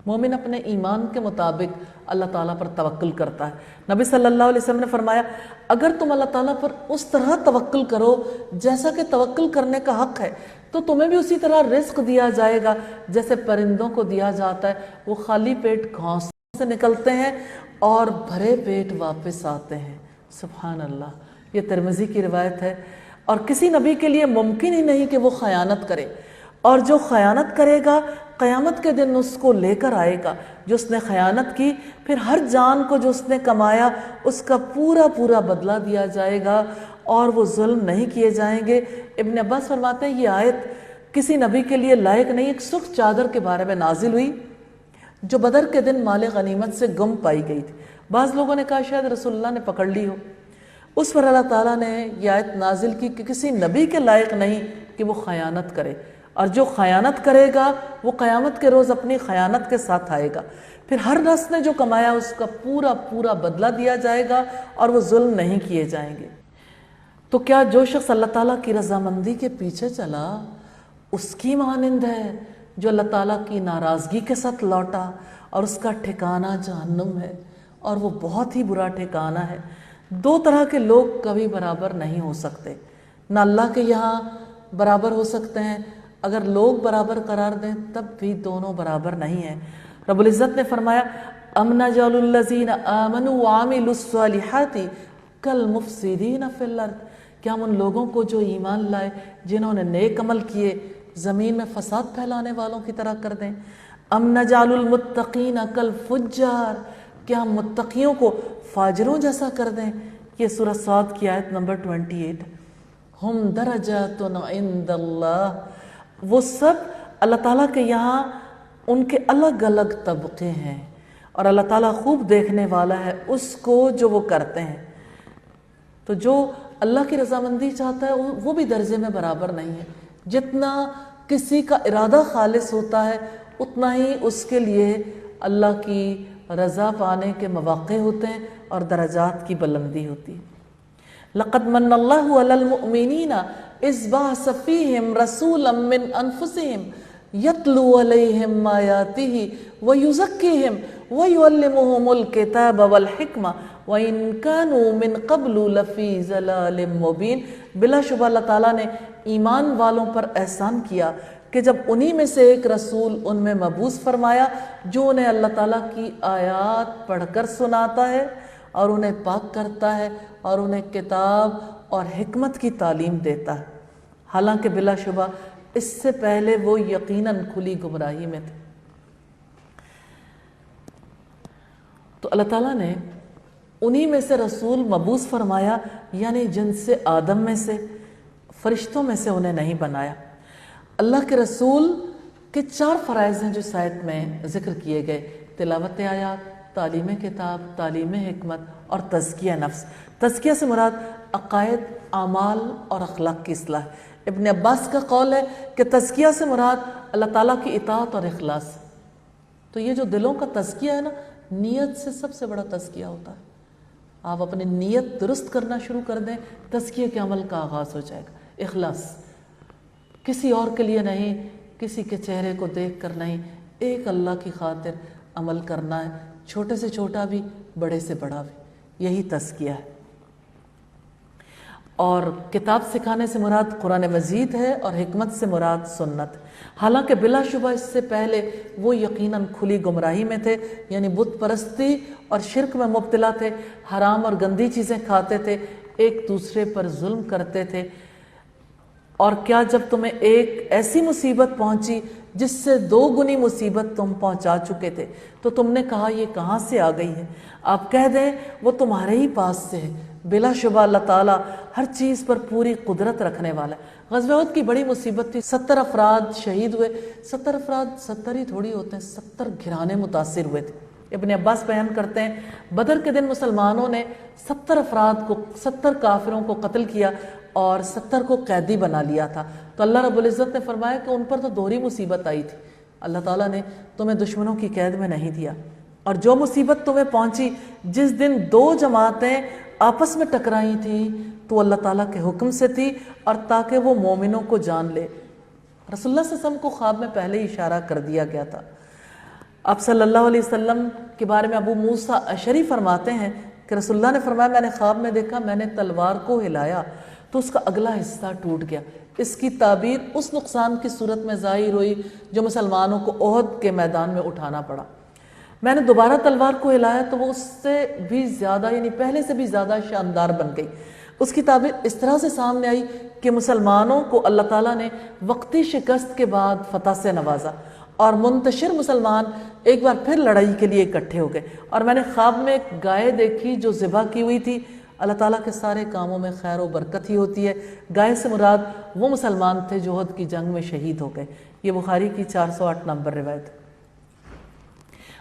مومن اپنے ایمان کے مطابق اللہ تعالیٰ پر توکل کرتا ہے۔ نبی صلی اللہ علیہ وسلم نے فرمایا اگر تم اللہ تعالیٰ پر اس طرح توکل کرو جیسا کہ توکل کرنے کا حق ہے تو تمہیں بھی اسی طرح رزق دیا جائے گا جیسے پرندوں کو دیا جاتا ہے، وہ خالی پیٹ گھونسوں سے نکلتے ہیں اور بھرے پیٹ واپس آتے ہیں۔ سبحان اللہ، یہ ترمذی کی روایت ہے۔ اور کسی نبی کے لیے ممکن ہی نہیں کہ وہ خیانت کرے، اور جو خیانت کرے گا قیامت کے دن اس کو لے کر آئے گا جو اس نے خیانت کی، پھر ہر جان کو جو اس نے کمایا اس کا پورا پورا بدلہ دیا جائے گا اور وہ ظلم نہیں کیے جائیں گے۔ ابن عباس فرماتے ہیں یہ آیت کسی نبی کے لیے لائق نہیں، ایک سرخ چادر کے بارے میں نازل ہوئی جو بدر کے دن مال غنیمت سے گم پائی گئی تھی۔ بعض لوگوں نے کہا شاید رسول اللہ نے پکڑ لی ہو، اس پر اللہ تعالیٰ نے یہ آیت نازل کی کہ کسی نبی کے لائق نہیں کہ وہ خیانت کرے، اور جو خیانت کرے گا وہ قیامت کے روز اپنی خیانت کے ساتھ آئے گا، پھر ہر نفس نے جو کمایا اس کا پورا پورا بدلہ دیا جائے گا اور وہ ظلم نہیں کیے جائیں گے۔ تو کیا جو شخص اللہ تعالیٰ کی رضامندی کے پیچھے چلا اس کی مانند ہے جو اللہ تعالیٰ کی ناراضگی کے ساتھ لوٹا اور اس کا ٹھکانہ جہنم ہے، اور وہ بہت ہی برا ٹھکانہ ہے۔ دو طرح کے لوگ کبھی برابر نہیں ہو سکتے، نہ اللہ کے یہاں برابر ہو سکتے ہیں، اگر لوگ برابر قرار دیں تب بھی دونوں برابر نہیں ہیں۔ رب العزت نے فرمایا ام نجعل الذین آمنوا وعملوا الصالحات کالمفسدین فی الارض، کیا ہم ان لوگوں کو جو ایمان لائے جنہوں نے نیک عمل کیے زمین میں فساد پھیلانے والوں کی طرح کر دیں؟ ام نجعل المتقین کالفجار، کیا ہم متقیوں کو فاجروں جیسا کر دیں؟ یہ سورہ صاد کی آیت نمبر 28۔ ہم درجات عند اللہ، وہ سب اللہ تعالیٰ کے یہاں ان کے الگ الگ طبقے ہیں، اور اللہ تعالیٰ خوب دیکھنے والا ہے اس کو جو وہ کرتے ہیں۔ تو جو اللہ کی رضامندی چاہتا ہے وہ بھی درجے میں برابر نہیں ہے۔ جتنا کسی کا ارادہ خالص ہوتا ہے اتنا ہی اس کے لیے اللہ کی رضا پانے کے مواقع ہوتے ہیں اور درجات کی بلندی ہوتی ہے۔ لقد من اللہ علی المؤمنین اذ بعث فیہم رسولا من انفسہم یتلو علیہم آیاتہ ویزکیہم ویعلمہم الکتاب والحکمہ وَإِن كَانُوا مِن قَبْلُ لَفِي ضَلَالٍ مُبِينٍ۔ بلا شبہ اللہ تعالیٰ نے ایمان والوں پر احسان کیا کہ جب انہی میں سے ایک رسول ان میں مبعوث فرمایا جو انہیں اللہ تعالیٰ کی آیات پڑھ کر سناتا ہے اور انہیں پاک کرتا ہے اور انہیں کتاب اور حکمت کی تعلیم دیتا ہے، حالانکہ بلا شبہ اس سے پہلے وہ یقیناً کھلی گمراہی میں تھے۔ تو اللہ تعالیٰ نے انہی میں سے رسول مبعوث فرمایا، یعنی جن سے آدم میں سے، فرشتوں میں سے انہیں نہیں بنایا۔ اللہ کے رسول کے 4 فرائض ہیں جو اس آیت میں ذکر کیے گئے: تلاوت آیات، تعلیم کتاب، تعلیم حکمت اور تزکیہ نفس۔ تزکیہ سے مراد عقائد، اعمال اور اخلاق کی اصلاح۔ ابن عباس کا قول ہے کہ تزکیہ سے مراد اللہ تعالیٰ کی اطاعت اور اخلاص۔ تو یہ جو دلوں کا تزکیہ ہے نا، نیت سے سب سے بڑا تزکیہ ہوتا ہے۔ آپ اپنی نیت درست کرنا شروع کر دیں، تزکیہ کے عمل کا آغاز ہو جائے گا۔ اخلاص کسی اور کے لیے نہیں، کسی کے چہرے کو دیکھ کر نہیں، ایک اللہ کی خاطر عمل کرنا ہے، چھوٹے سے چھوٹا بھی، بڑے سے بڑا بھی، یہی تزکیہ ہے۔ اور کتاب سکھانے سے مراد قرآن مجید ہے اور حکمت سے مراد سنت، حالانکہ بلا شبہ اس سے پہلے وہ یقیناً کھلی گمراہی میں تھے، یعنی بت پرستی اور شرک میں مبتلا تھے، حرام اور گندی چیزیں کھاتے تھے، ایک دوسرے پر ظلم کرتے تھے۔ اور کیا جب تمہیں ایک ایسی مصیبت پہنچی جس سے 2 گنی مصیبت تم پہنچا چکے تھے تو تم نے کہا یہ کہاں سے آ گئی ہے؟ آپ کہہ دیں وہ تمہارے ہی پاس سے ہے۔ بلا شبہ اللہ تعالیٰ ہر چیز پر پوری قدرت رکھنے والا ہے۔ غزوہ احد کی بڑی مصیبت تھی، 70 افراد شہید ہوئے۔ 70 افراد 70 ہی تھوڑی ہوتے ہیں، 70 گھرانے متاثر ہوئے تھے۔ ابن عباس بیان کرتے ہیں بدر کے دن مسلمانوں نے 70 افراد کو، 70 کافروں کو قتل کیا اور 70 کو قیدی بنا لیا تھا۔ تو اللہ رب العزت نے فرمایا کہ ان پر تو دوہری مصیبت آئی تھی، اللہ تعالیٰ نے تمہیں دشمنوں کی قید میں نہیں دیا۔ اور جو مصیبت تمہیں پہنچی جس دن 2 جماعتیں آپس میں ٹکرائی تھیں تو اللہ تعالیٰ کے حکم سے تھی اور تاکہ وہ مومنوں کو جان لے۔ رسول اللہ صلی اللہ علیہ وسلم کو خواب میں پہلے ہی اشارہ کر دیا گیا تھا آپ صلی اللہ علیہ وسلم کے بارے میں ابو موسیٰ اشعری فرماتے ہیں کہ رسول اللہ نے فرمایا میں نے خواب میں دیکھا میں نے تلوار کو ہلایا تو اس کا اگلا حصہ ٹوٹ گیا۔ اس کی تعبیر اس نقصان کی صورت میں ظاہر ہوئی جو مسلمانوں کو احد کے میدان میں اٹھانا پڑا۔ میں نے دوبارہ تلوار کو ہلایا تو وہ اس سے بھی زیادہ یعنی پہلے سے بھی زیادہ شاندار بن گئی۔ اس کی تعبیر اس طرح سے سامنے آئی کہ مسلمانوں کو اللہ تعالیٰ نے وقتی شکست کے بعد فتح سے نوازا اور منتشر مسلمان ایک بار پھر لڑائی کے لیے اکٹھے ہو گئے۔ اور میں نے خواب میں ایک گائے دیکھی جو ذبح کی ہوئی تھی۔ اللہ تعالیٰ کے سارے کاموں میں خیر و برکت ہی ہوتی ہے۔ گائے سے مراد وہ مسلمان تھے جو احد کی جنگ میں شہید ہو گئے۔ یہ بخاری کی 408 نمبر روایت ہے۔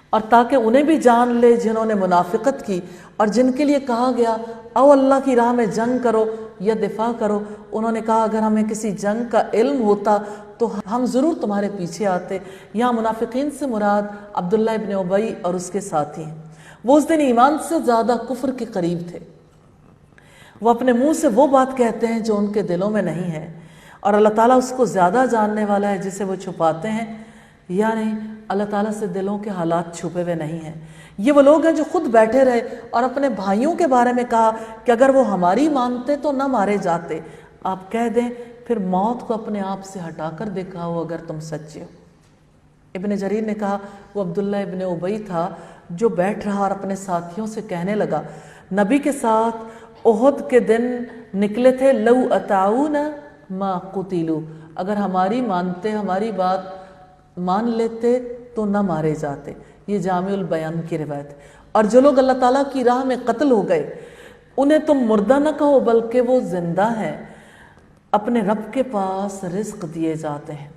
اور تاکہ انہیں بھی جان لے جنہوں نے منافقت کی اور جن کے لیے کہا گیا او اللہ کی راہ میں جنگ کرو یا دفاع کرو، انہوں نے کہا اگر ہمیں کسی جنگ کا علم ہوتا تو ہم ضرور تمہارے پیچھے آتے۔ یہاں منافقین سے مراد عبداللہ ابن ابی اور اس کے ساتھی ہیں۔ وہ اس دن ایمان سے زیادہ کفر کے قریب تھے۔ وہ اپنے منہ سے وہ بات کہتے ہیں جو ان کے دلوں میں نہیں ہے، اور اللہ تعالیٰ اس کو زیادہ جاننے والا ہے جسے وہ چھپاتے ہیں، یعنی اللہ تعالیٰ سے دلوں کے حالات چھپے ہوئے نہیں ہیں۔ یہ وہ لوگ ہیں جو خود بیٹھے رہے اور اپنے بھائیوں کے بارے میں کہا کہ اگر وہ ہماری مانتے تو نہ مارے جاتے۔ آپ کہہ دیں پھر موت کو اپنے آپ سے ہٹا کر دکھاؤ اگر تم سچے ہو۔ ابن جریر نے کہا وہ عبداللہ ابن ابی تھا جو بیٹھ رہا اور اپنے ساتھیوں سے کہنے لگا نبی کے ساتھ احد کے دن نکلے تھے، لو اطاعون ما قتلوا، اگر ہماری مانتے ہماری بات مان لیتے تو نہ مارے جاتے۔ یہ جامع البیان کی روایت ہے۔ اور جو لوگ اللہ تعالیٰ کی راہ میں قتل ہو گئے انہیں تم مردہ نہ کہو بلکہ وہ زندہ ہیں، اپنے رب کے پاس رزق دیے جاتے ہیں۔